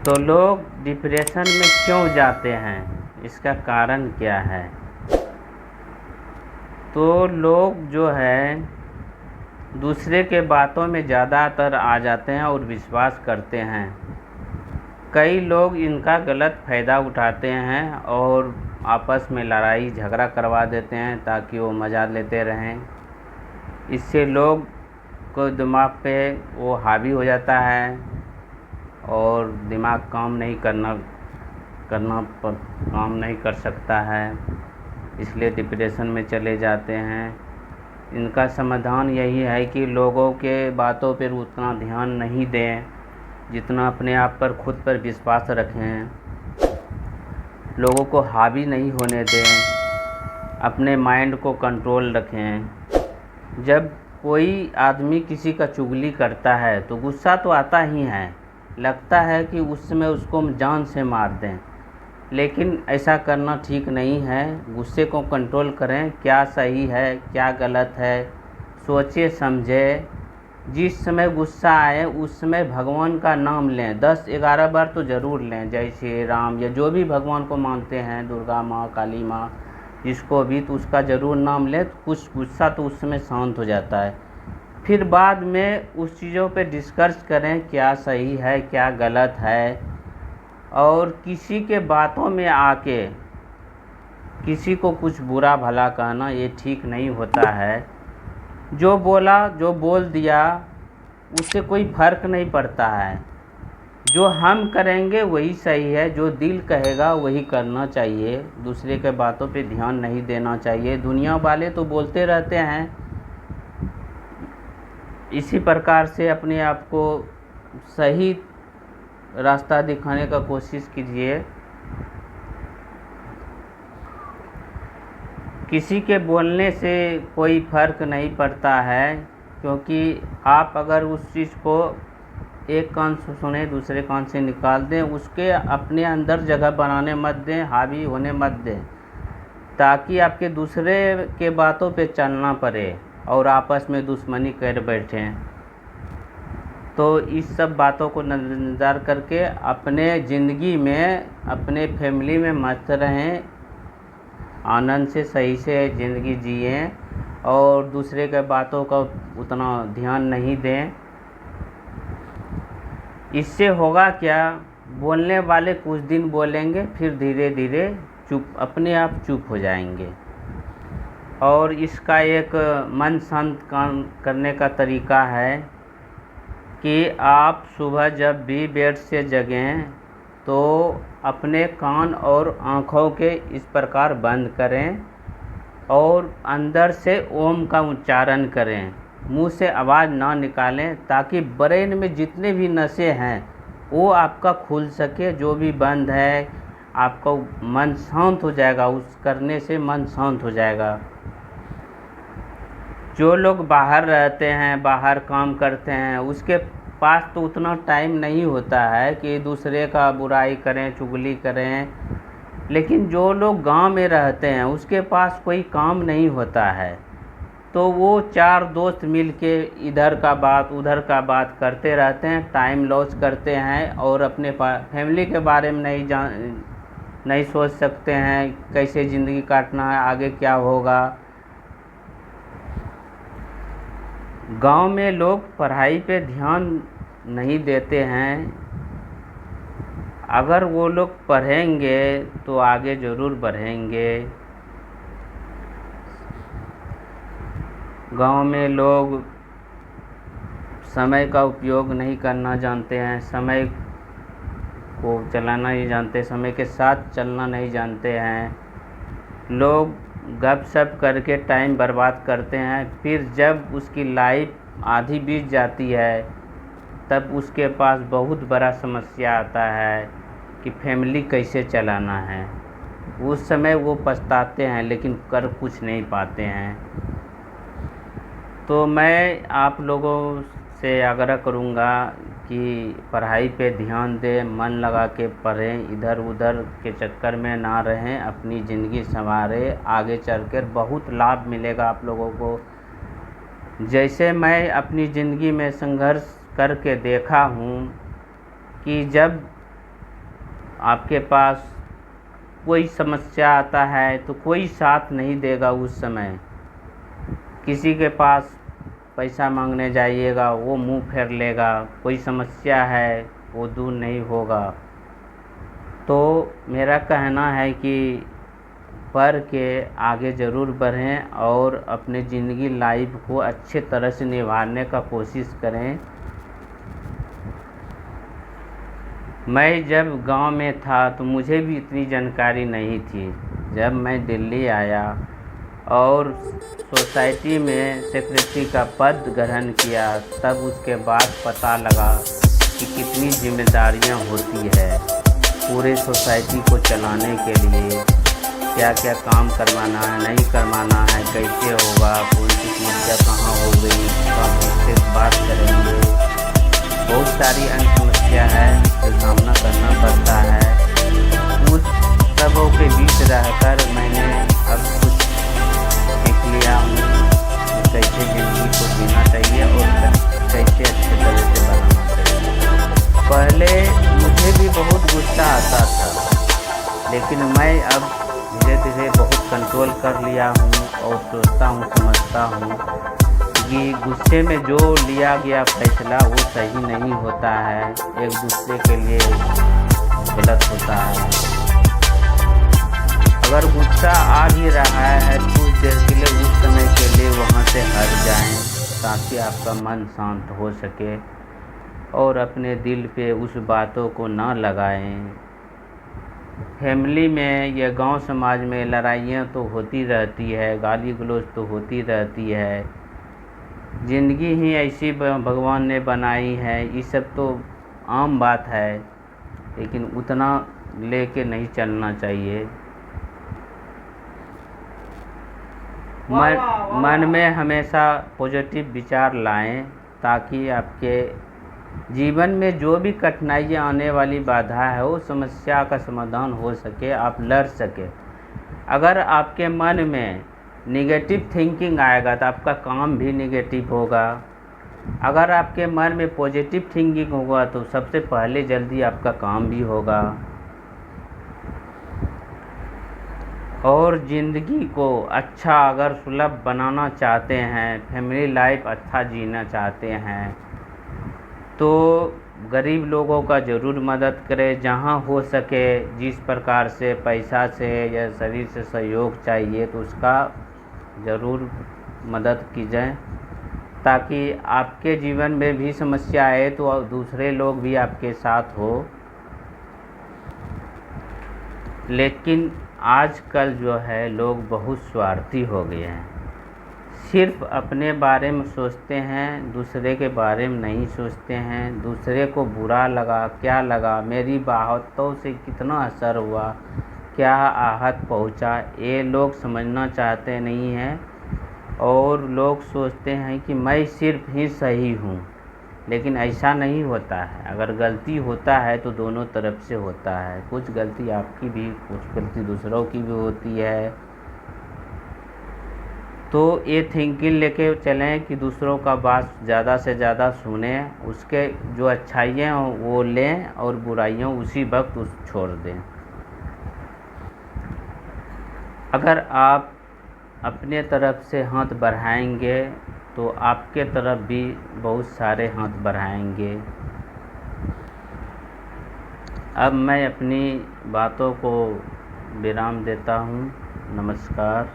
तो लोग डिप्रेशन में क्यों जाते हैं, इसका कारण क्या है? तो लोग जो है दूसरे के बातों में ज़्यादातर आ जाते हैं और विश्वास करते हैं। कई लोग इनका गलत फ़ायदा उठाते हैं और आपस में लड़ाई झगड़ा करवा देते हैं ताकि वो मज़ा लेते रहें। इससे लोग को दिमाग पे वो हावी हो जाता है और दिमाग काम नहीं कर सकता है, इसलिए डिप्रेशन में चले जाते हैं। इनका समाधान यही है कि लोगों के बातों पर उतना ध्यान नहीं दें जितना अपने आप पर खुद पर विश्वास रखें। लोगों को हावी नहीं होने दें, अपने माइंड को कंट्रोल रखें। जब कोई आदमी किसी का चुगली करता है तो गुस्सा तो आता ही है, लगता है कि उस समय उसको जान से मार दें, लेकिन ऐसा करना ठीक नहीं है। गुस्से को कंट्रोल करें, क्या सही है क्या गलत है सोचिए समझे। जिस समय गुस्सा आए उस समय भगवान का नाम लें, 10-11 बार तो ज़रूर लें, जय श्री राम या जो भी भगवान को मानते हैं, दुर्गा माँ काली माँ जिसको भी, तो उसका ज़रूर नाम लें, तो कुछ गुस्सा तो उस समय शांत हो जाता है। फिर बाद में उस चीज़ों पे डिस्कस करें क्या सही है क्या गलत है। और किसी के बातों में आके किसी को कुछ बुरा भला कहना ये ठीक नहीं होता है। जो बोला जो बोल दिया उससे कोई फ़र्क नहीं पड़ता है। जो हम करेंगे वही सही है, जो दिल कहेगा वही करना चाहिए। दूसरे के बातों पे ध्यान नहीं देना चाहिए। दुनिया वाले तो बोलते रहते हैं, इसी प्रकार से अपने आप को सही रास्ता दिखाने का कोशिश कीजिए। किसी के बोलने से कोई फ़र्क नहीं पड़ता है, क्योंकि आप अगर उस चीज़ को एक कान से सुने दूसरे कान से निकाल दें, उसके अपने अंदर जगह बनाने मत दें, हावी होने मत दें, ताकि आपके दूसरे के बातों पे चलना पड़े और आपस में दुश्मनी कर बैठें। तो इस सब बातों को नज़र करके अपने ज़िंदगी में अपने फैमिली में मस्त रहें, आनंद से सही से ज़िंदगी जिएं और दूसरे के बातों का उतना ध्यान नहीं दें। इससे होगा क्या, बोलने वाले कुछ दिन बोलेंगे, फिर धीरे धीरे अपने आप चुप हो जाएंगे। और इसका एक मन शांत काम करने का तरीका है कि आप सुबह जब भी बेड से जगें तो अपने कान और आँखों के इस प्रकार बंद करें और अंदर से ओम का उच्चारण करें। मुंह से आवाज़ ना निकालें, ताकि ब्रेन में जितने भी नसें हैं वो आपका खुल सके। जो भी बंद है आपका मन शांत हो जाएगा, उस करने से मन शांत हो जाएगा। जो लोग बाहर रहते हैं, बाहर काम करते हैं, उसके पास तो उतना टाइम नहीं होता है कि दूसरे का बुराई करें चुगली करें। लेकिन जो लोग गांव में रहते हैं उसके पास कोई काम नहीं होता है, तो वो 4 दोस्त मिलके इधर का बात उधर का बात करते रहते हैं, टाइम लॉस करते हैं और अपने फैमिली के बारे में नहीं सोच सकते हैं कैसे ज़िंदगी काटना है, आगे क्या होगा। गांव में लोग पढ़ाई पे ध्यान नहीं देते हैं। अगर वो लोग पढ़ेंगे तो आगे ज़रूर बढ़ेंगे। गांव में लोग समय का उपयोग नहीं करना जानते हैं, समय को चलाना नहीं जानते, समय के साथ चलना नहीं जानते हैं। लोग गपशप करके टाइम बर्बाद करते हैं, फिर जब उसकी लाइफ आधी बीत जाती है तब उसके पास बहुत बड़ा समस्या आता है कि फैमिली कैसे चलाना है। उस समय वो पछताते हैं लेकिन कर कुछ नहीं पाते हैं। तो मैं आप लोगों से आग्रह करूँगा कि पढ़ाई पे ध्यान दें, मन लगा के पढ़ें, इधर उधर के चक्कर में ना रहें, अपनी ज़िंदगी संवारें। आगे चलकर बहुत लाभ मिलेगा आप लोगों को। जैसे मैं अपनी ज़िंदगी में संघर्ष करके देखा हूँ कि जब आपके पास कोई समस्या आता है तो कोई साथ नहीं देगा उस समय। किसी के पास पैसा मांगने जाइएगा वो मुंह फेर लेगा, कोई समस्या है वो दूर नहीं होगा। तो मेरा कहना है कि पढ़ के आगे ज़रूर बढ़ें और अपने ज़िंदगी लाइफ को अच्छे तरह से निभाने का कोशिश करें। मैं जब गांव में था तो मुझे भी इतनी जानकारी नहीं थी। जब मैं दिल्ली आया और सोसाइटी में सेक्रेटरी का पद ग्रहण किया, तब उसके बाद पता लगा कि कितनी जिम्मेदारियां होती है पूरे सोसाइटी को चलाने के लिए। क्या क्या काम करवाना है, नहीं करवाना है, कैसे होगा, कौन सी समस्या कहाँ हो गई, कब किससे बात करेंगे। बहुत सारी अन्य समस्या है जो सामना करना पड़ता है। उस सबों के बीच रहकर मैंने अब कुछ सीख लिया हूँ कि कैसे ज़िंदगी को जीना चाहिए और कैसे अच्छे तरह से बनाना चाहिए। पहले मुझे भी बहुत गुस्सा आता था, लेकिन मैं अब धीरे धीरे बहुत कंट्रोल कर लिया हूँ और सोचता हूँ, समझता हूँ कि गुस्से में जो लिया गया फैसला वो सही नहीं होता है, एक दूसरे के लिए गलत होता है। अगर गुस्सा आ भी रहा है कुछ देर के लिए, उस समय के लिए वहाँ से हट जाएं ताकि आपका मन शांत हो सके और अपने दिल पे उस बातों को ना लगाएं। फैमिली में या गांव समाज में लड़ाइयाँ तो होती रहती है, गाली गलौज तो होती रहती है। ज़िंदगी ही ऐसी भगवान ने बनाई है, ये सब तो आम बात है, लेकिन उतना लेके नहीं चलना चाहिए। मन में हमेशा पॉजिटिव विचार लाएं ताकि आपके जीवन में जो भी कठिनाइयाँ आने वाली बाधा है वो समस्या का समाधान हो सके, आप लड़ सके। अगर आपके मन में निगेटिव थिंकिंग आएगा तो आपका काम भी निगेटिव होगा। अगर आपके मन में पॉजिटिव थिंकिंग होगा तो सबसे पहले जल्दी आपका काम भी होगा। और ज़िंदगी को अच्छा अगर सुलभ बनाना चाहते हैं, फैमिली लाइफ अच्छा जीना चाहते हैं, तो गरीब लोगों का ज़रूर मदद करें जहाँ हो सके। जिस प्रकार से पैसा से या शरीर से सहयोग चाहिए तो उसका ज़रूर मदद कीजिए, ताकि आपके जीवन में भी समस्या आए तो दूसरे लोग भी आपके साथ हो। लेकिन आजकल जो है लोग बहुत स्वार्थी हो गए हैं, सिर्फ अपने बारे में सोचते हैं, दूसरे के बारे में नहीं सोचते हैं। दूसरे को बुरा लगा, क्या लगा, मेरी बातों से कितना असर हुआ, क्या आहत पहुंचा, ये लोग समझना चाहते नहीं हैं। और लोग सोचते हैं कि मैं सिर्फ ही सही हूँ, लेकिन ऐसा नहीं होता है। अगर गलती होता है तो दोनों तरफ से होता है, कुछ गलती आपकी भी, कुछ गलती दूसरों की भी होती है। तो ये थिंकिंग लेके चलें कि दूसरों का बात ज़्यादा से ज़्यादा सुने, उसके जो अच्छाइयाँ वो लें और बुराइयाँ उसी वक्त छोड़ दें। अगर आप अपने तरफ से हाथ बढ़ाएंगे तो आपके तरफ भी बहुत सारे हाथ बढ़ाएंगे। अब मैं अपनी बातों को विराम देता हूँ। नमस्कार।